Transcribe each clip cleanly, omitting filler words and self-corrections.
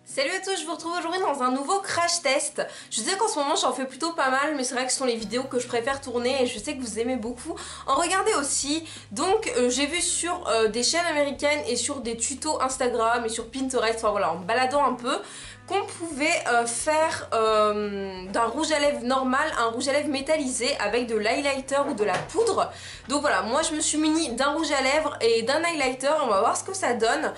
Salut à tous, je vous retrouve aujourd'hui dans un nouveau crash test. Je sais qu'en ce moment j'en fais plutôt pas mal, mais c'est vrai que ce sont les vidéos que je préfère tourner et je sais que vous aimez beaucoup en regarder aussi. Donc j'ai vu sur des chaînes américaines et sur des tutos Instagram et sur Pinterest, enfin voilà, en me baladant un peu, qu'on pouvait faire d'un rouge à lèvres normal un rouge à lèvres métallisé avec de l'highlighter ou de la poudre. Donc voilà, moi je me suis muni d'un rouge à lèvres et d'un highlighter, on va voir ce que ça donne.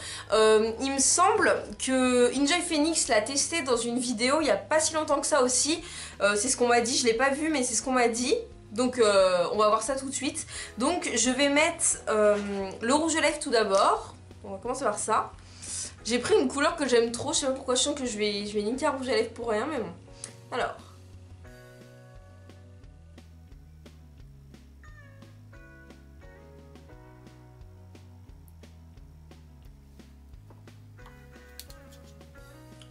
Il me semble que Enjoy Phoenix l'a testé dans une vidéo il n'y a pas si longtemps que ça aussi. C'est ce qu'on m'a dit, je l'ai pas vu mais c'est ce qu'on m'a dit. Donc on va voir ça tout de suite. Donc je vais mettre le rouge à lèvres tout d'abord. On va commencer par ça. J'ai pris une couleur que j'aime trop, je sais pas pourquoi, je sens que je vais niquer un rouge à lèvres pour rien, mais bon. Alors.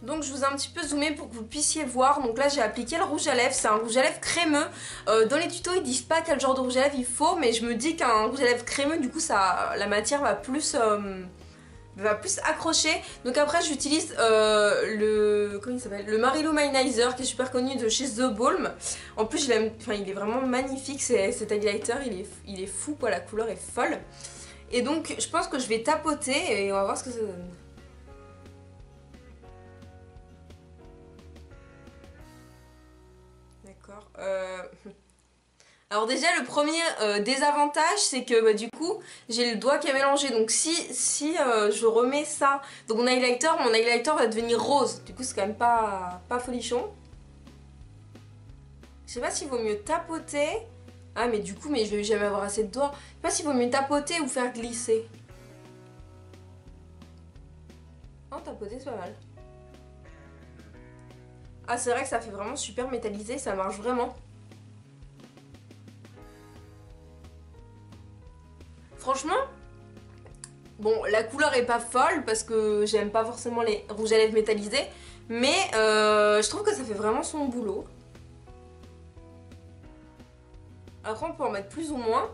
Donc je vous ai un petit peu zoomé pour que vous puissiez voir. Donc là j'ai appliqué le rouge à lèvres, c'est un rouge à lèvres crémeux. Dans les tutos ils disent pas quel genre de rouge à lèvres il faut, mais je me dis qu'un rouge à lèvres crémeux, du coup la matière va plus accrocher. Donc après j'utilise comment il s'appelle, le Mary Lou Manizer qui est super connu de chez The Balm. En plus je l'aime, enfin il est vraiment magnifique cet highlighter, il est fou quoi, la couleur est folle. Et donc je pense que je vais tapoter et on va voir ce que ça donne. D'accord. Alors déjà le premier désavantage c'est que du coup j'ai le doigt qui est mélangé, donc si je remets ça, donc mon highlighter va devenir rose, du coup c'est quand même pas folichon. Je sais pas s'il vaut mieux tapoter, ah mais du coup mais je vais jamais avoir assez de doigts, je sais pas s'il vaut mieux tapoter ou faire glisser. Non, tapoter c'est pas mal. Ah c'est vrai que ça fait vraiment super métallisé, ça marche vraiment. Franchement, bon la couleur est pas folle parce que j'aime pas forcément les rouges à lèvres métallisés, mais je trouve que ça fait vraiment son boulot. Après on peut en mettre plus ou moins,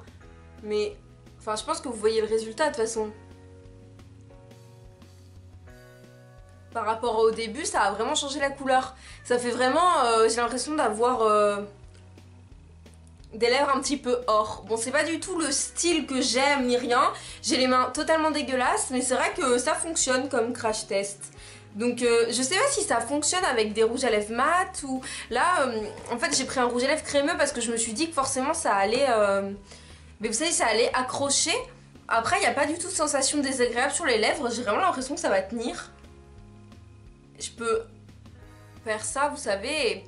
mais enfin je pense que vous voyez le résultat de toute façon. Par rapport au début ça a vraiment changé la couleur. Ça fait vraiment, j'ai l'impression d'avoir des lèvres un petit peu or. Bon c'est pas du tout le style que j'aime ni rien, j'ai les mains totalement dégueulasses, mais c'est vrai que ça fonctionne comme crash test. Donc je sais pas si ça fonctionne avec des rouges à lèvres mat ou... Là en fait j'ai pris un rouge à lèvres crémeux parce que je me suis dit que forcément ça allait... Mais vous savez ça allait accrocher. Après il n'y a pas du tout de sensation désagréable sur les lèvres, j'ai vraiment l'impression que ça va tenir. Je peux faire ça vous savez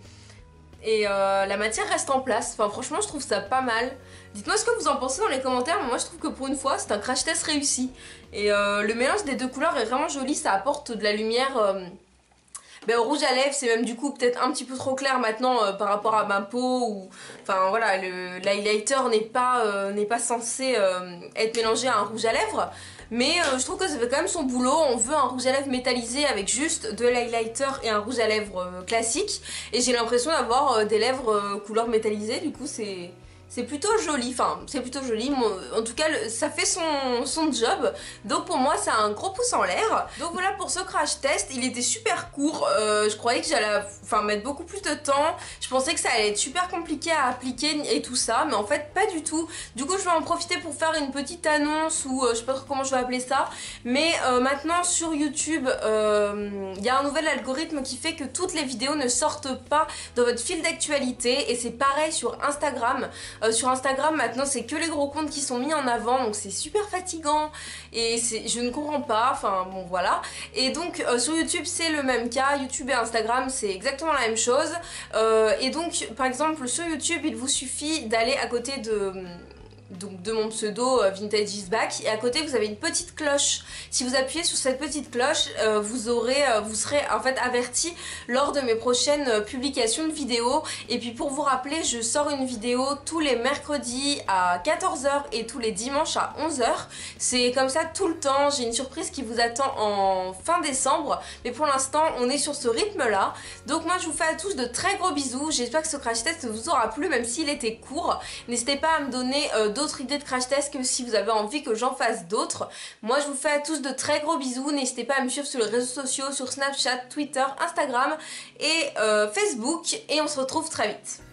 et la matière reste en place. Enfin franchement je trouve ça pas mal. Dites-moi ce que vous en pensez dans les commentaires. Moi je trouve que pour une fois c'est un crash test réussi. Et le mélange des deux couleurs est vraiment joli. Ça apporte de la lumière au rouge à lèvres. C'est même du coup peut-être un petit peu trop clair maintenant par rapport à ma peau ou... Enfin voilà, l'highlighter n'est pas censé être mélangé à un rouge à lèvres. Mais je trouve que ça fait quand même son boulot. On veut un rouge à lèvres métallisé avec juste de l'highlighter et un rouge à lèvres classique. Et j'ai l'impression d'avoir des lèvres couleur métallisée. Du coup c'est plutôt joli, enfin c'est plutôt joli, en tout cas ça fait son job, donc pour moi c'est un gros pouce en l'air. Donc voilà pour ce crash test, il était super court, je croyais que j'allais mettre beaucoup plus de temps, je pensais que ça allait être super compliqué à appliquer et tout ça, mais en fait pas du tout. Du coup je vais en profiter pour faire une petite annonce ou je sais pas trop comment je vais appeler ça, mais maintenant sur YouTube il y a un nouvel algorithme qui fait que toutes les vidéos ne sortent pas dans votre fil d'actualité, et c'est pareil sur Instagram. Sur Instagram maintenant c'est que les gros comptes qui sont mis en avant, donc c'est super fatigant et je ne comprends pas, enfin bon voilà. Et donc sur YouTube c'est le même cas, YouTube et Instagram c'est exactement la même chose. Et donc par exemple sur YouTube il vous suffit d'aller à côté de mon pseudo Vintage is Back, et à côté vous avez une petite cloche. Si vous appuyez sur cette petite cloche vous serez en fait averti lors de mes prochaines publications de vidéos. Et puis pour vous rappeler, je sors une vidéo tous les mercredis à 14 h et tous les dimanches à 11 h. C'est comme ça tout le temps. J'ai une surprise qui vous attend en fin décembre, mais pour l'instant on est sur ce rythme là. Donc moi je vous fais à tous de très gros bisous. J'espère que ce crash test vous aura plu même s'il était court. N'hésitez pas à me donner d'autres idées de crash test, que si vous avez envie que j'en fasse d'autres. Moi je vous fais à tous de très gros bisous, n'hésitez pas à me suivre sur les réseaux sociaux, sur Snapchat, Twitter, Instagram et Facebook, et on se retrouve très vite.